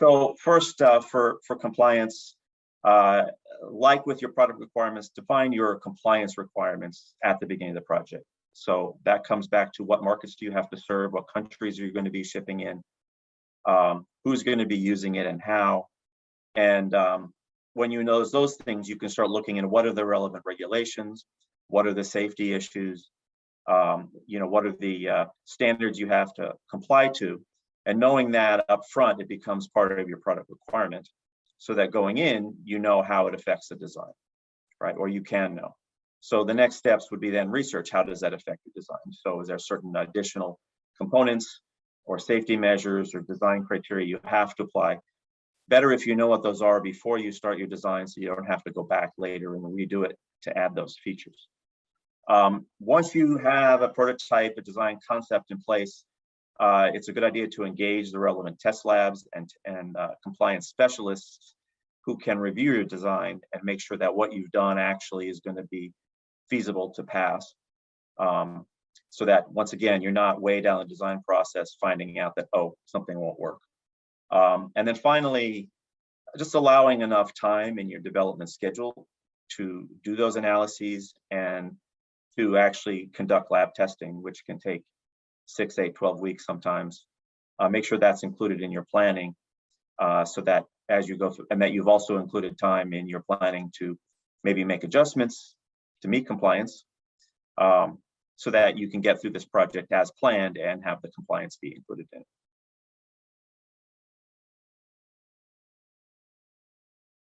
So first, for compliance, like with your product requirements, define your compliance requirements at the beginning of the project. So that comes back to what markets do you have to serve, what countries are you going to be shipping in, who's going to be using it and how. And when you know those things, you can start looking at what are the relevant regulations, what are the safety issues, what are the standards you have to comply to. And knowing that up front, it becomes part of your product requirement, so that going in, you know how it affects the design, right? Or you can know. So the next steps would be then research, how does that affect the design? So is there certain additional components or safety measures or design criteria you have to apply? Better if you know what those are before you start your design, so you don't have to go back later and redo it to add those features. Once you have a prototype, a design concept in place, it's a good idea to engage the relevant test labs and compliance specialists who can review your design and make sure that what you've done actually is going to be feasible to pass. So that once again, you're not way down the design process finding out that, oh, something won't work. And then finally, just allowing enough time in your development schedule to do those analyses and to actually conduct lab testing, which can take 6, 8, 12 weeks sometimes. Make sure that's included in your planning, so that as you go through, and that you've also included time in your planning to maybe make adjustments to meet compliance, so that you can get through this project as planned and have the compliance be included in it.